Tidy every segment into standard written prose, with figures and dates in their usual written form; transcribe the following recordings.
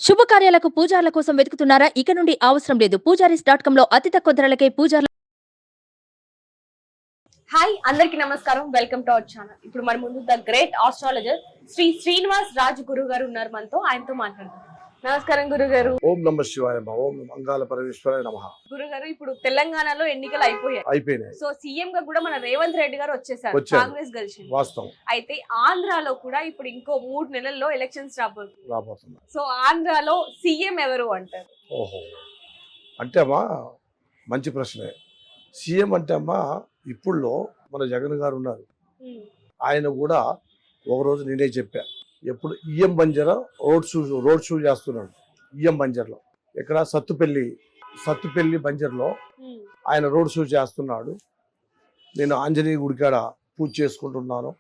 శుభకార్యాలకు పూజార్ల కోసం వెతుకుతున్నారా? ఇక నుండి అవసరం లేదు. పూజారీస్.com లో అతి తక్కువ ధరలకే పూజార్ల. హాయ్ అందరికి నమస్కారం, వెల్కమ్ టు అవర్ ఛానల్. ఇప్పుడు మన ముందు the great astrologer Shri Srinivas Raj గురువు గారు ఉన్నారు మనతో. ఆయనతో మాట్లాడదాం. నమస్కారం గురుగారు. ఓం నమ శివాయ, ఓం మంగాళ పరమేశ్వరాయ నమః. గురుగారు, ఇప్పుడు తెలంగాణలో ఎన్నికలు అయిపోయాయి. సో సీఎం గా కూడా మన రేవంత్ రెడ్డి గారు వచ్చేసారు. కాంగ్రెస్ గెలిచింది వాస్తవం. అయితే ఆంధ్రాలో కూడా ఇప్పుడు ఇంకో 3 నెలల్లో ఎలక్షన్స్ రాబోతుంది. సో ఆంధ్రాలో సీఎం ఎవరు అంటారు? ఓహో, అంటే అమ్మా మంచి ప్రశ్నే. సీఎం అంటే అమ్మా ఇప్పుడులో మన జగన్ గారు ఉన్నారు. ఆయన కూడా ఒకరోజు నేనే చెప్పా, ఎప్పుడు ఈఎం బంజారా రోడ్ షూ చేస్తున్నాడు. ఈఎం బంజర్లో ఇక్కడ సత్తుపల్లి బంజర్లో ఆయన రోడ్ షూ చేస్తున్నాడు. నేను ఆంజనేయ గుడికాడ పూజ చేసుకుంటున్నాను.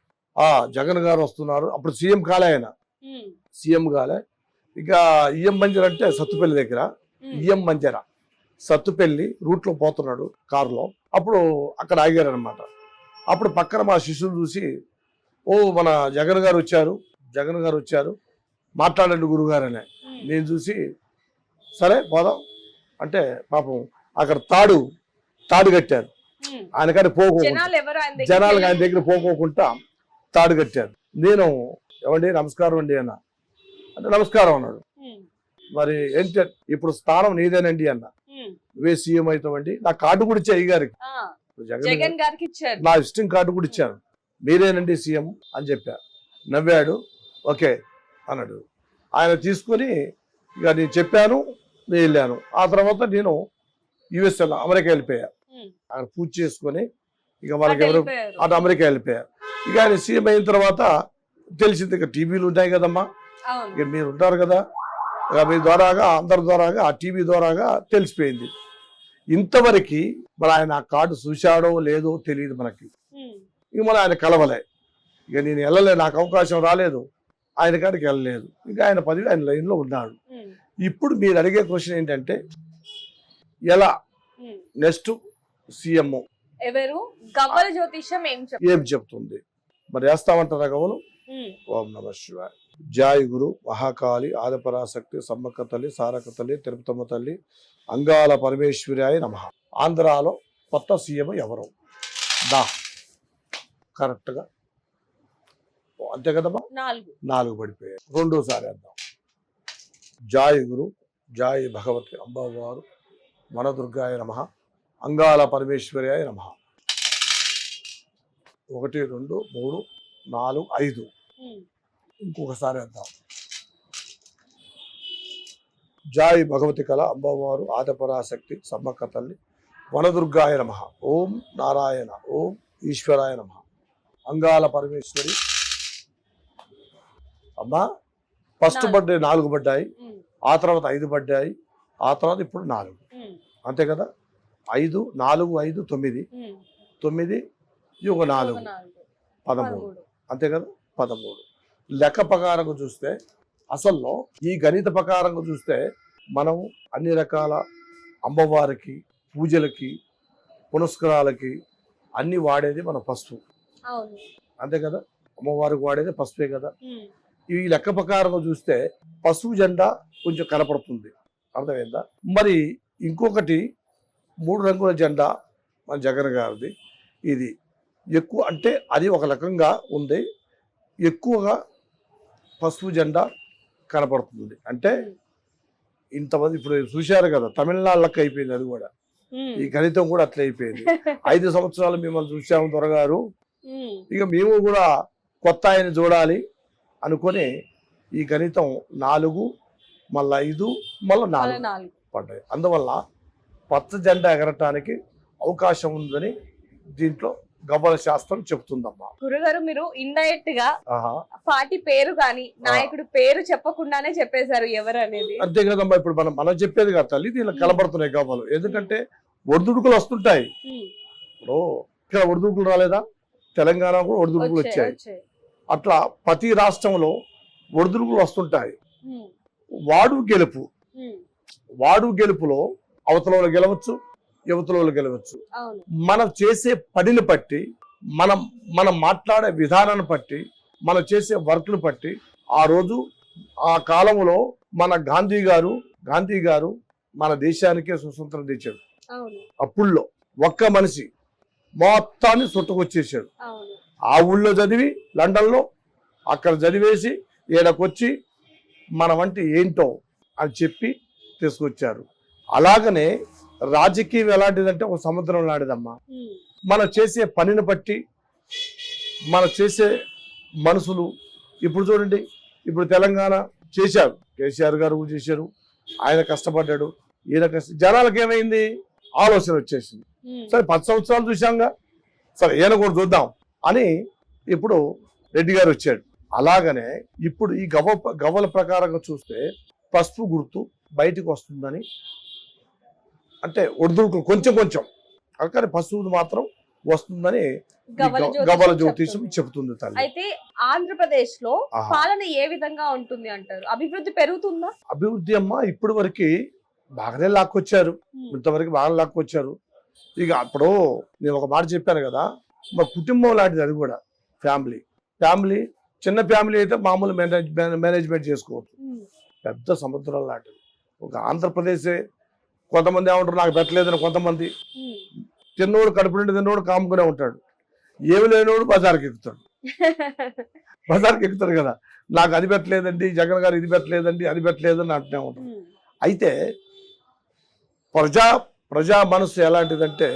జగన్ గారు వస్తున్నారు. అప్పుడు సీఎం కాలే, ఆయన సీఎం కాలే. ఇక ఈఎం బంజర్ అంటే సత్తుపల్లి దగ్గర ఈఎం బంజారా సత్తుపల్లి రూట్లో పోతున్నాడు కారులో. అప్పుడు అక్కడ ఆగారనమాట. అప్పుడు పక్కన మా శిష్యులు చూసి, ఓ మన జగన్ గారు వచ్చారు మాట్లాడండి గురుగారు అనే. నేను చూసి సరే పోదాం అంటే పాపం అక్కడ తాడు కట్టారు. ఆయనకాని జనాలు ఆయన దగ్గర పోకోకుండా తాడు కట్టారు. నేను ఏమండి నమస్కారం అండి అన్న అంటే నమస్కారం అన్నాడు. మరి ఏంటి ఇప్పుడు స్థానం నీదేనండి అన్న. నువ్వే సీఎం అవుతామండి. నా కార్డు కూడా ఇచ్చా అయ్యగారికి, జగన్ గారికి నా విజిటింగ్ కార్డు కూడా ఇచ్చాను. మీరేనండి సీఎం అని చెప్పా. నవ్వాడు. ఓకే అన్నాడు. ఆయన తీసుకొని ఇక నేను చెప్పాను, నేను వెళ్ళాను. ఆ తర్వాత నేను యుఎస్ అమెరికా వెళ్ళిపోయా. అక్కడ పూజ చేసుకొని ఇక వాళ్ళకి ఎవరు అటు అమెరికా వెళ్ళిపోయారు. ఇక ఆయన సీఎం అయిన తర్వాత తెలిసింది, ఇక టీవీలు ఉంటాయి కదమ్మా, ఇక మీరు ఉంటారు కదా, ఇక మీ ద్వారాగా అందరి ద్వారాగా ఆ టీవీ ద్వారాగా తెలిసిపోయింది. ఇంతవరకు మరి ఆయన ఆ కార్డు చూశాడో లేదో తెలియదు మనకి. ఇక మన ఆయన కలవలే. ఇక నేను వెళ్ళలే, నాకు అవకాశం రాలేదు, ఆయన కాడికి వెళ్ళలేదు. ఇంకా ఆయన పదవి ఆయన లైన్లో ఉన్నాడు. ఇప్పుడు మీరు అడిగే క్వశ్చన్ ఏంటంటే ఎలా నెక్స్ట్ సీఎం ఎవరు? గవ్వల జ్యోతిషం ఏం చెప్తుంది మరి వేస్తామంటారా గవ్వలు? ఓం నమ శివాయ. జాయి గురు మహాకాళి ఆదిపరాశక్తి సమ్మక్క తల్లి సారక తల్లి తిరుపతమ్మ తల్లి అంగాల పరమేశ్వరాయ నమః. ఆంధ్రాలో కొత్త సీఎం ఎవరు? కరెక్ట్గా అంతే కదమ్మా. 4 పడిపోయాయి. రెండోసారి వేద్దాం. జాయి గురు జాయి భగవతి అంబావారు వనదుర్గాయ నమః అంగాల పరమేశ్వరాయ నమః. 1 2 3 4 5. ఇంకొకసారి వేద్దాం. జాయి భగవతి కళ అంబావారు ఆదిపరాశక్తి సమ్మక్క తల్లి వనదుర్గాయ నమః. ఓం నారాయణ ఓం ఈశ్వరాయ నమః అంగాల పరమేశ్వరి. అమ్మా ఫస్ట్ బర్త్డే 4 పడ్డాయి, ఆ తర్వాత 5 పడ్డాయి, ఆ తర్వాత ఇప్పుడు 4. అంతే కదా. 5 4 5 9 9 ఒక 4 13. అంతే కదా 13. లెక్క ప్రకారంగా చూస్తే అసలు ఈ గణిత ప్రకారంగా చూస్తే మనం అన్ని రకాల అమ్మవారికి పూజలకి పునస్కారాలకి అన్ని వాడేది మన పసుపు. అంతే కదా. అమ్మవారికి వాడేది పసుపే కదా. ఈ లెక్క ప్రకారంగా చూస్తే పసుపు జెండా కొంచెం కనపడుతుంది. అర్థమైందా? మరి ఇంకొకటి 3 రంగుల జెండా మన జగన్ గారిది. ఇది ఎక్కువ అంటే అది ఒక రకంగా ఉంది. ఎక్కువగా పసుపు జెండా కనపడుతుంది. అంటే ఇంతమంది ఇప్పుడు చూశారు కదా, తమిళనాడు లెక్క అయిపోయింది అది కూడా. ఈ గణితం కూడా అట్లా అయిపోయింది. 5 సంవత్సరాలు మిమ్మల్ని చూసాము దొరగారు, ఇక మేము కూడా కొత్త ఆయన చూడాలి అనుకొని ఈ గణితం 4 మళ్ళీ 5 మళ్ళీ 4 పడ్డాయి. అందువల్ల పచ్చ జెండా ఎగరటానికి అవకాశం ఉందని దీంట్లో గవ్వల శాస్త్రం చెప్తుందమ్మా. గురుగారు, మీరు ఇండైరెక్ట్ గా పార్టీ పేరు కానీ నాయకుడు పేరు చెప్పకుండానే చెప్పేశారు ఎవరు అనేది. అంతే కదమ్మా. ఇప్పుడు మనం చెప్పేది కదా తల్లి, దీనిలో కలబడుతున్నాయి గవ్వలు. ఎందుకంటే ఒడిదుడుకులు వస్తుంటాయి. ఇప్పుడు ఇక్కడ ఒడిదుడుకులు రాలేదా? తెలంగాణ కూడా ఒడిదుడుకులు వచ్చాయి. అట్లా ప్రతి రాష్ట్రంలో ఒడిదుడుకులు వస్తుంటాయి. వాడు గెలుపులో అవతల వాళ్ళు గెలవచ్చు, యువతల వాళ్ళు గెలవచ్చు. మనం చేసే పనిని బట్టి, మనం మాట్లాడే విధానాన్ని బట్టి, మనం చేసే వర్క్ను బట్టి ఆ రోజు ఆ కాలంలో మన గాంధీ గారు మన దేశానికే స్వతంత్రం తెచ్చాడు. అవును అప్పుల్లో ఒక్క మనిషి మొత్తాన్ని చుట్టుకొచ్చేసాడు. అవును ఆ ఊళ్ళో చదివి లండన్లో అక్కడ చదివేసి ఈడకొచ్చి మన వంటి ఏంటో అని చెప్పి తీసుకొచ్చారు. అలాగనే రాజకీయం ఎలాంటిదంటే ఒక సముద్రం లాంటిదమ్మా. మనం చేసే పనిని బట్టి మనం చేసే మనుషులు ఇప్పుడు చూడండి, ఇప్పుడు తెలంగాణ చేశారు, కేసీఆర్ గారు కూడా చేశారు, ఆయన కష్టపడ్డాడు, ఈయన జనాలకు ఏమైంది ఆలోచన వచ్చేసింది. సరే 10 సంవత్సరాలు చూశాంగా, సరే ఈయన కూడా చూద్దాం అని ఇప్పుడు రెడ్డి గారు వచ్చాడు. అలాగనే ఇప్పుడు ఈ గవ్వల ప్రకారంగా చూస్తే పసుపు గుర్తు బయటికి వస్తుందని, అంటే ఒడిదుడుకులు కొంచెం కానీ పసుపు మాత్రం వస్తుందని గవ్వల జ్యోతిషం చెబుతుంది తల్లి. అయితే ఆంధ్రప్రదేశ్ లో పాలన ఏ విధంగా ఉంటుంది అంటారు? అభివృద్ధి పెరుగుతుందా? అభివృద్ధి అమ్మా ఇప్పుడు వరకు బాగానే లాక్కొచ్చారు, ఇంతవరకు బాగా లాక్కొచ్చారు. ఇక అప్పుడు నేను ఒక మాట చెప్పాను కదా, మా కుటుంబం లాంటిది అది కూడా. ఫ్యామిలీ చిన్న ఫ్యామిలీ అయితే మామూలు మేనేజ్మెంట్ చేసుకోవచ్చు, పెద్ద సముద్రం లాంటిది. ఒక ఆంధ్రప్రదేశే కొంతమంది ఏమంటారు నాకు పెట్టలేదని, కొంతమంది తిన్నోడు కడుపు నుండి తిన్నోడు కాముకునే ఉంటాడు, ఏమి లేనోడు బజార్కి ఎక్కుతాడు కదా, నాకు అది పెట్టలేదండి, జగన్ గారు ఇది పెట్టలేదండి, అది పెట్టలేదని అంటూనే ఉంటాడు. అయితే ప్రజా మనసు ఎలాంటిదంటే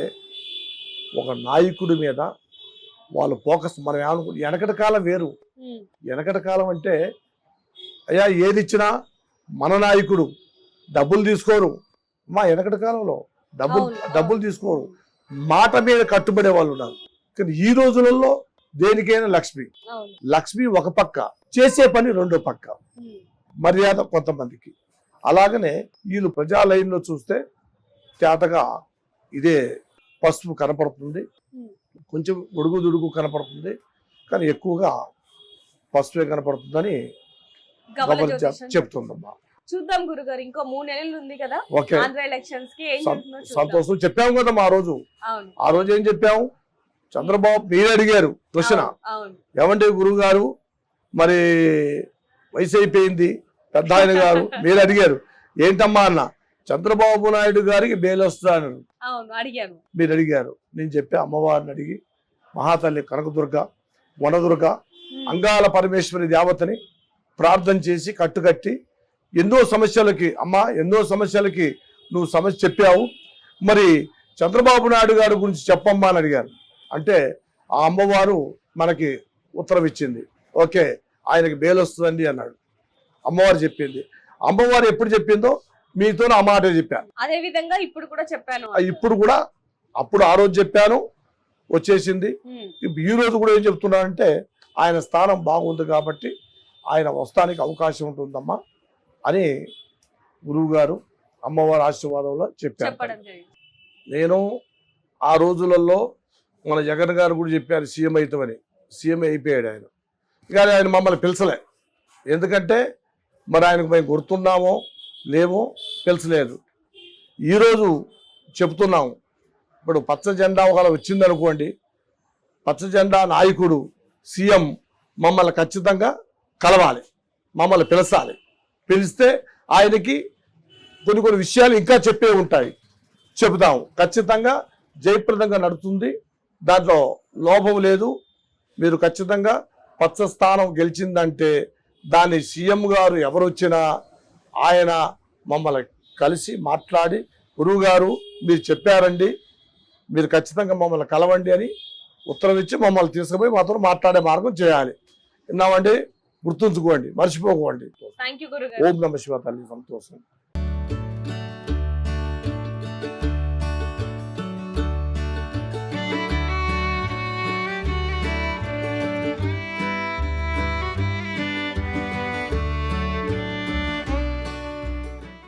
ఒక నాయకుడి మీద వాళ్ళు ఫోకస్. మనం ఏమనుకుంటే వెనకటి కాలం వేరు. వెనకటి కాలం అంటే అయ్యా ఏది ఇచ్చినా మన నాయకుడు డబ్బులు తీసుకోరు. మా వెనకటి కాలంలో డబ్బులు తీసుకోరు, మాట మీద కట్టుబడే వాళ్ళు ఉన్నారు. కానీ ఈ రోజులలో దేనికైనా లక్ష్మి ఒక పక్క, చేసే పని రెండో పక్క, మర్యాద కొంతమందికి. అలాగనే వీళ్ళు ప్రజా లైన్లో చూస్తే తేటగా ఇదే పసుపు కనపడుతుంది, కొంచెం ఉడుగు కనపడుతుంది, కానీ ఎక్కువగా పసుపే కనపడుతుందని చెప్తుందమ్మా. చూద్దాం గురుగారు, ఇంకో 3 నెలలు ఉంది కదా ఆంధ్ర ఎలక్షన్స్ కి. సంతోషం. చెప్పాము కదమ్మా ఆ రోజు ఏం చెప్పాము, చంద్రబాబు మీరు అడిగారు క్వశ్చన్, ఏమంటే గురువు గారు మరి వయసు అయిపోయింది పెద్ద ఆయన గారు, మీరు అడిగారు ఏంటమ్మా అన్న, చంద్రబాబు నాయుడు గారికి బెయిల్ వస్తుందని మీరు అడిగారు. నేను చెప్పే అమ్మవారిని అడిగి మహాతల్లి కనకదుర్గ వనదుర్గ అంగాల పరమేశ్వరి దేవతని ప్రార్థన చేసి కట్టుకట్టి ఎన్నో సమస్యలకి నువ్వు సమస్య చెప్పావు, మరి చంద్రబాబు నాయుడు గారి గురించి చెప్పమ్మా అని అడిగారు. అంటే ఆ అమ్మవారు మనకి ఉత్తరం ఇచ్చింది, ఓకే ఆయనకి బెయిల్ వస్తుందండి అన్నాడు. అమ్మవారు చెప్పింది. అమ్మవారు ఎప్పుడు చెప్పిందో మీతో ఆ మాట చెప్పాను. అదే విధంగా ఇప్పుడు కూడా చెప్పాను. అప్పుడు ఆ రోజు చెప్పాను, వచ్చేసింది. ఈ రోజు కూడా ఏం చెప్తున్నానంటే ఆయన స్థానం బాగుంది కాబట్టి ఆయన వస్తానికి అవకాశం ఉంటుందమ్మా అని గురువు గారు అమ్మవారి ఆశీర్వాదంలో చెప్పారు. నేను ఆ రోజులలో మన జగన్ గారు కూడా చెప్పారు సీఎం అవుతామని, సీఎం అయిపోయాడు ఆయన. కానీ ఆయన మమ్మల్ని పిలిచలే, ఎందుకంటే మరి ఆయనకు మేము గుర్తున్నామో లేమో పిలిచలేదు. ఈరోజు చెప్తున్నాము, ఇప్పుడు పచ్చ జెండా ఒకవేళ వచ్చిందనుకోండి, పచ్చ జెండా నాయకుడు సీఎం మమ్మల్ని ఖచ్చితంగా కలవాలి, మమ్మల్ని పిలచాలి. పిలిస్తే ఆయనకి కొన్ని విషయాలు ఇంకా చెప్పే ఉంటాయి, చెబుతాము. ఖచ్చితంగా జయప్రదంగా నడుతుంది, దాంట్లో లోపం లేదు. మీరు ఖచ్చితంగా పచ్చ స్థానం గెలిచిందంటే దాన్ని సీఎం గారు ఎవరు వచ్చినా ఆయన మమ్మల్ని కలిసి మాట్లాడి, గురువు గారు మీరు చెప్పారండి, మీరు ఖచ్చితంగా మమ్మల్ని కలవండి అని ఉత్తరం ఇచ్చి మమ్మల్ని తీసుకుపోయి మాతో మాట్లాడే మార్గం చేయాలి. విన్నామండి, గుర్తుంచుకోండి, మర్చిపోకండి. ఓం నమః శివాయ తల్లి. సంతోషం.